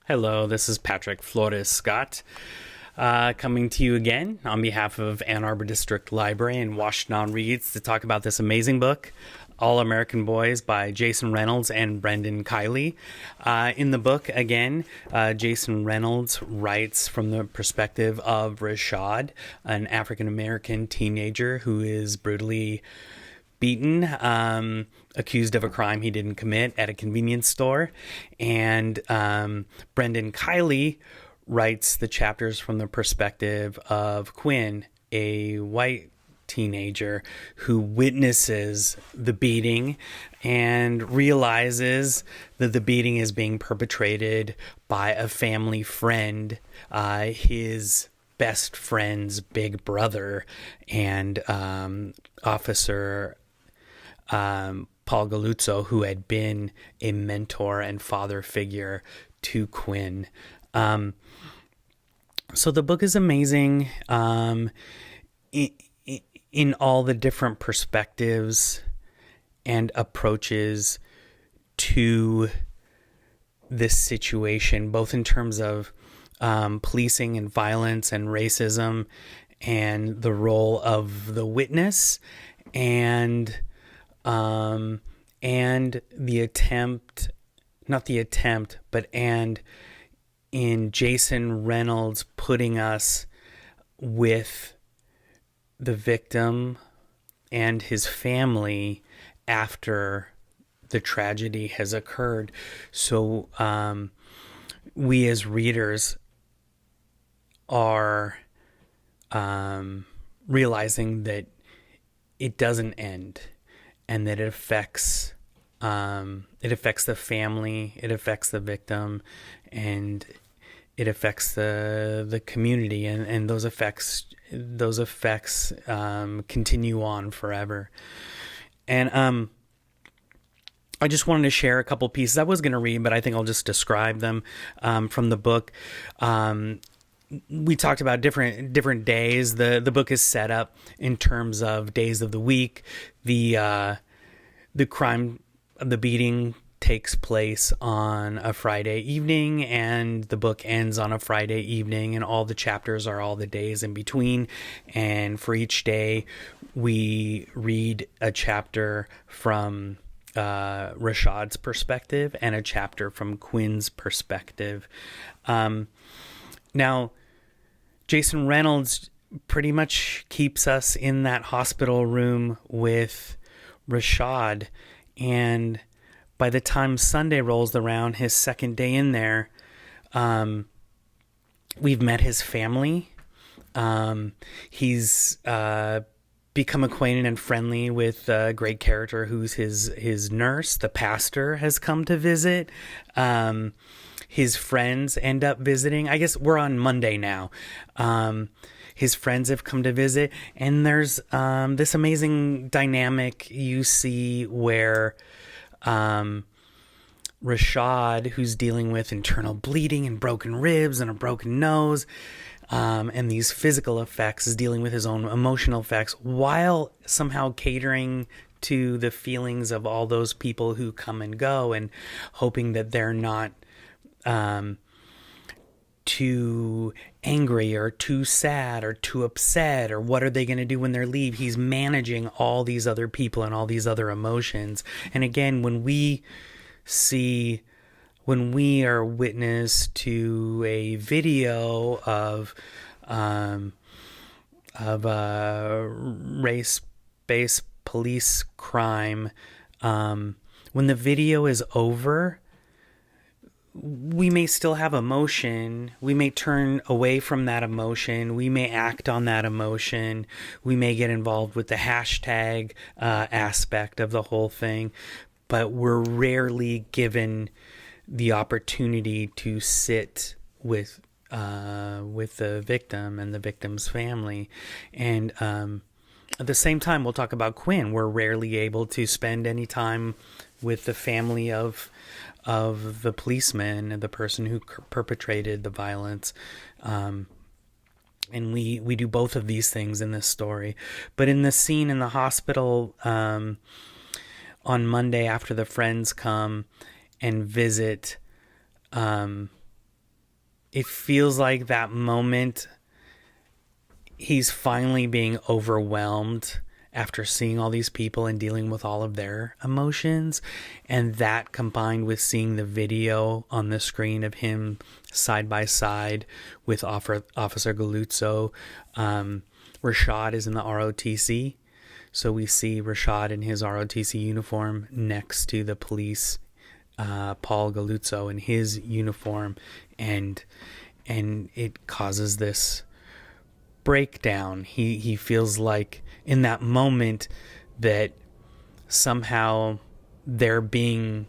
Hello, this is Patrick Flores-Scott, coming to you again on behalf of Ann Arbor District Library and Washtenaw Reads to talk about this amazing book, All American Boys by Jason Reynolds and Brendan Kiley. In the book, again, Jason Reynolds writes from the perspective of Rashad, an African-American teenager who is brutally beaten, accused of a crime he didn't commit at a convenience store. And Brendan Kiley writes the chapters from the perspective of Quinn, a white teenager who witnesses the beating and realizes that the beating is being perpetrated by a family friend, his best friend's big brother, and Officer Paul Galuzzo, who had been a mentor and father figure to Quinn. So the book is amazing in all the different perspectives and approaches to this situation, both in terms of policing and violence and racism and the role of the witness and the attempt, not the attempt, but in Jason Reynolds putting us with the victim and his family after the tragedy has occurred. So we as readers are realizing that it doesn't end, and that it affects the family, it affects the victim, and it affects the community, and those effects continue on forever. And I just wanted to share a couple pieces I was going to read, but I think I'll just describe them from the book. We talked about different days. The book is set up in terms of days of the week. The crime of the beating takes place on a Friday evening, and the book ends on a Friday evening, and all the chapters are all the days in between. And for each day, we read a chapter from Rashad's perspective and a chapter from Quinn's perspective. Now, Jason Reynolds pretty much keeps us in that hospital room with Rashad, and by the time Sunday rolls around, his second day in there, we've met his family. He's become acquainted and friendly with a great character who's his nurse. The pastor has come to visit. His friends end up visiting. I guess we're on Monday now. His friends have come to visit, and there's this amazing dynamic you see where Rashad, who's dealing with internal bleeding and broken ribs and a broken nose, and these physical effects, is dealing with his own emotional effects while somehow catering to the feelings of all those people who come and go, and hoping that they're not too angry or too sad or too upset, or what are they going to do when they leave. He's managing all these other people and all these other emotions. And again, when we are witness to a video of race-based police crime, when the video is over, we may still have emotion. We may turn away from that emotion. We may act on that emotion. We may get involved with the hashtag aspect of the whole thing, but we're rarely given the opportunity to sit with the victim and the victim's family. And at the same time, we'll talk about Quinn. We're rarely able to spend any time with the family of the policeman and the person who perpetrated the violence. And we do both of these things in this story. But in the scene in the hospital on Monday, after the friends come and visit it feels like that moment he's finally being overwhelmed after seeing all these people and dealing with all of their emotions. And that combined with seeing the video on the screen of him side by side with Officer Galuzzo. Rashad is in the ROTC. So we see Rashad in his ROTC uniform next to the police, Paul Galuzzo in his uniform. And it causes this breakdown. He feels like in that moment that somehow they're being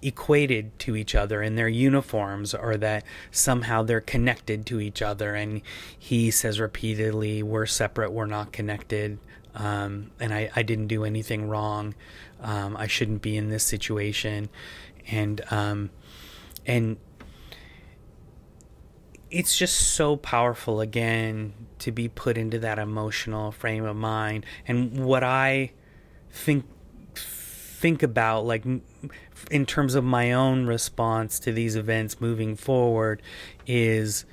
equated to each other in their uniforms, or that somehow they're connected to each other. And he says repeatedly, we're separate, we're not connected. And I didn't do anything wrong. I shouldn't be in this situation. And it's just so powerful, again, to be put into that emotional frame of mind. And what I think about, like, in terms of my own response to these events moving forward, is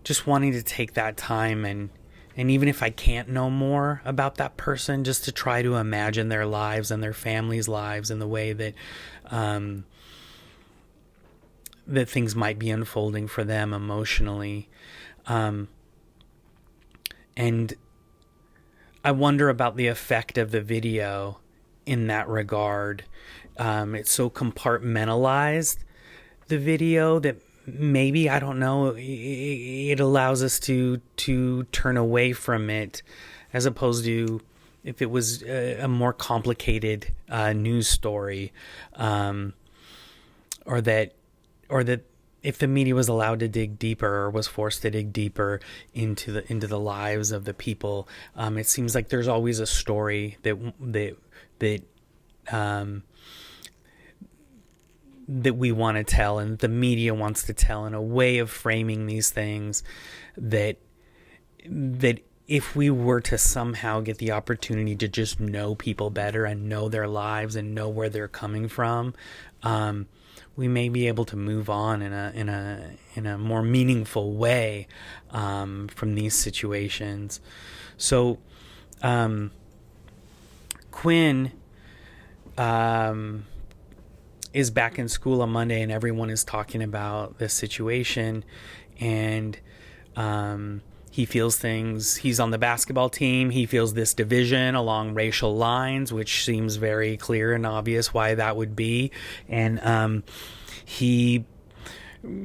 just wanting to take that time and even if I can't know more about that person, just to try to imagine their lives and their families' lives in the way that that things might be unfolding for them emotionally. And I wonder about the effect of the video in that regard. It's so compartmentalized, the video, that maybe, I don't know, it allows us to turn away from it, as opposed to if it was a more complicated news story, or that if the media was allowed to dig deeper, or was forced to dig deeper into the lives of the people. It seems like there's always a story that we want to tell, and the media wants to tell, in a way of framing these things that if we were to somehow get the opportunity to just know people better and know their lives and know where they're coming from, we may be able to move on in a more meaningful way from these situations. So Quinn is back in school on Monday, and everyone is talking about this situation, and he feels things. He's on the basketball team. He feels this division along racial lines, which seems very clear and obvious why that would be. And he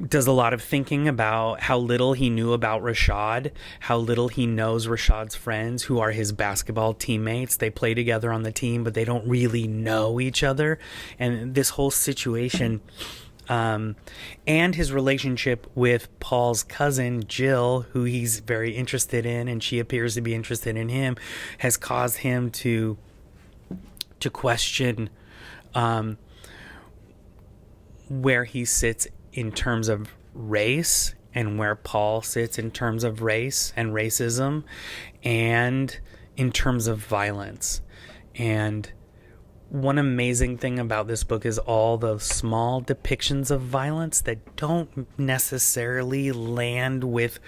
does a lot of thinking about how little he knew about Rashad, how little he knows Rashad's friends, who are his basketball teammates. They play together on the team, but they don't really know each other. And this whole situation, and his relationship with Paul's cousin, Jill, who he's very interested in, and she appears to be interested in him, has caused him to question where he sits in terms of race, and where Paul sits in terms of race and racism, and in terms of violence. And one amazing thing about this book is all the small depictions of violence that don't necessarily land with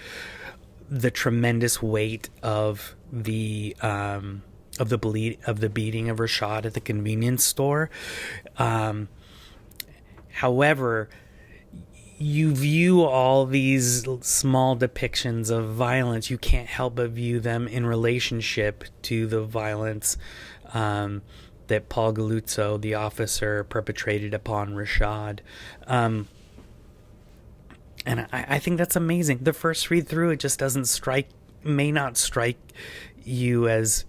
the tremendous weight of the beating of Rashad at the convenience store. However, you view all these small depictions of violence, you can't help but view them in relationship to the violence that Paul Galuzzo, the officer, perpetrated upon Rashad. And I think that's amazing. The first read through, it just may not strike you as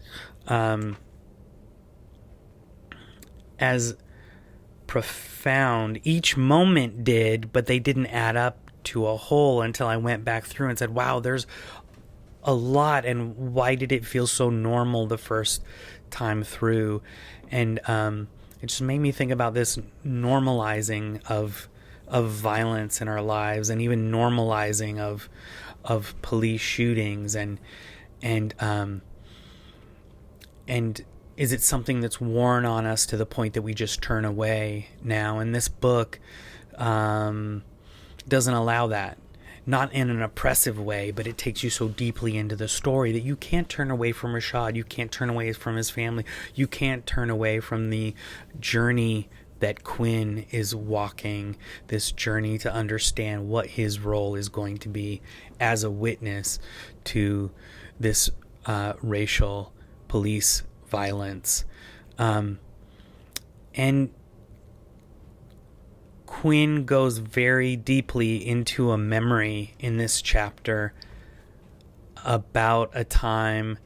profound. Each moment did, but they didn't add up to a whole until I went back through and said, wow, there's a lot, and why did it feel so normal the first time through? And it just made me think about this normalizing of violence in our lives, and even normalizing of police shootings, and is it something that's worn on us to the point that we just turn away now? In this book, doesn't allow that. Not in an oppressive way, but it takes you so deeply into the story that you can't turn away from Rashad. You can't turn away from his family. You can't turn away from the journey that Quinn is walking, this journey to understand what his role is going to be as a witness to this racial police violence. And Quinn goes very deeply into a memory in this chapter about a time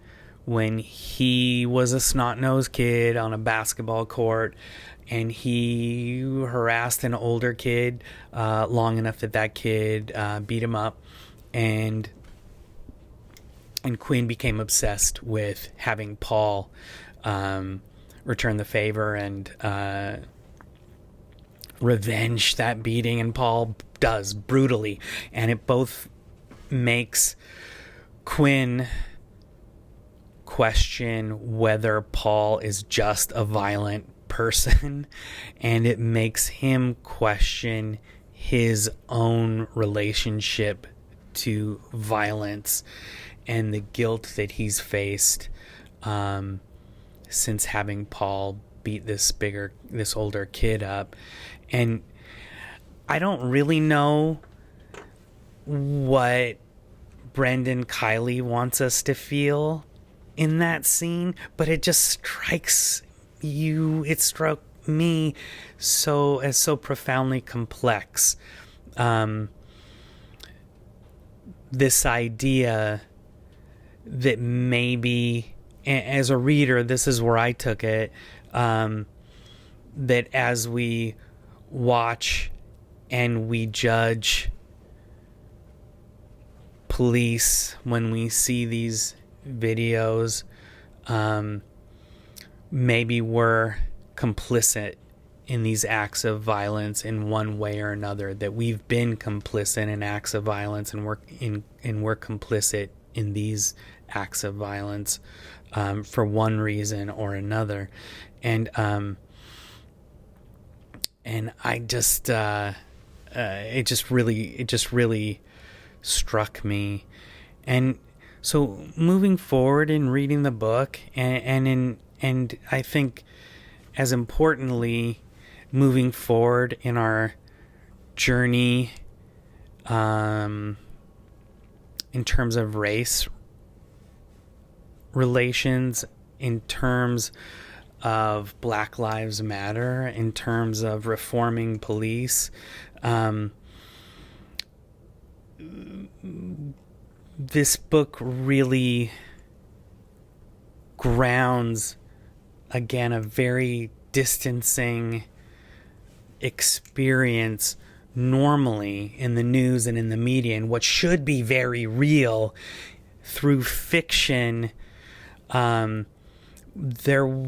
when he was a snot-nosed kid on a basketball court, and he harassed an older kid long enough that kid beat him up, and Quinn became obsessed with having Paul return the favor and revenge that beating, and Paul does brutally, and it both makes Quinn question whether Paul is just a violent person, and it makes him question his own relationship to violence and the guilt that he's faced since having Paul beat this older kid up. And I don't really know what Brendan Kiley wants us to feel in that scene, but it just it struck me so profoundly complex. This idea that maybe, as a reader, this is where I took it, that as we watch and we judge police, when we see these videos, maybe we're complicit in these acts of violence in one way or another, that we've been complicit in acts of violence, and we're complicit in these acts of violence for one reason or another. And I just it just really struck me. And so moving forward in reading the book, and I think as importantly, moving forward in our journey in terms of race relations, in terms of Black Lives Matter, in terms of reforming police, this book really grounds, again, a very distancing experience normally in the news and in the media, and what should be very real through fiction. There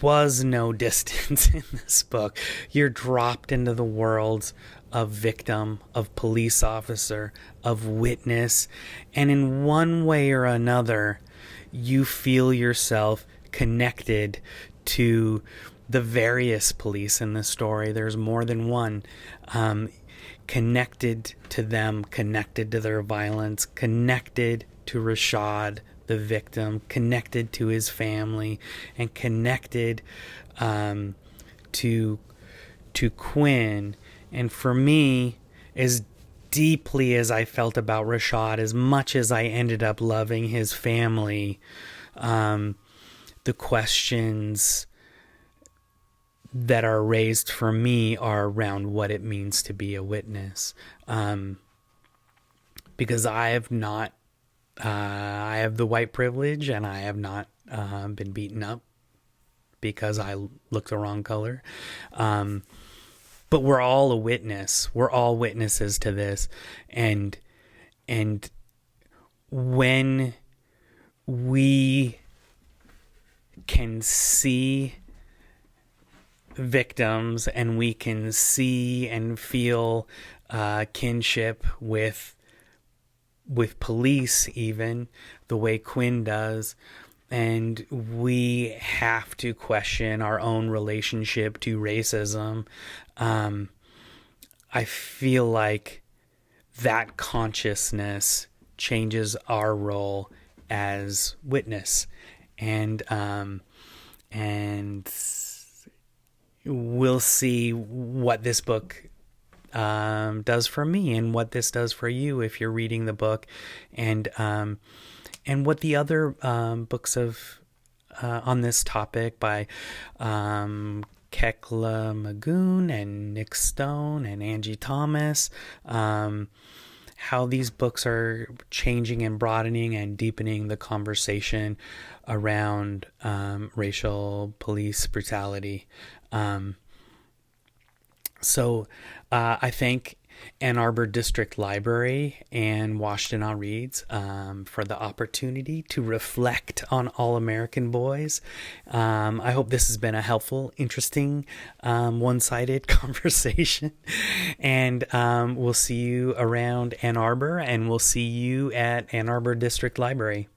was no distance in this book. You're dropped into the worlds of victim, of police officer, of witness, and in one way or another, you feel yourself connected to the various police in the story. There's more than one. Connected to them, connected to their violence, connected to Rashad, the victim, connected to his family, and connected to Quinn. And for me, as deeply as I felt about Rashad, as much as I ended up loving his family, the questions that are raised for me are around what it means to be a witness. Because I have the white privilege, and I have not been beaten up because I look the wrong color. But we're all a witness. We're all witnesses to this. And when we can see victims, and we can see and feel kinship with police, even the way Quinn does, and we have to question our own relationship to racism, I feel like that consciousness changes our role as witness, and we'll see what this book does for me, and what this does for you if you're reading the book, and what the other books of on this topic by Kekla Magoon and Nick Stone and Angie Thomas, how these books are changing and broadening and deepening the conversation around racial police brutality. So I thank Ann Arbor District Library and Washtenaw Reads for the opportunity to reflect on All American Boys. I hope this has been a helpful, interesting, one-sided conversation. And we'll see you around Ann Arbor, and we'll see you at Ann Arbor District Library.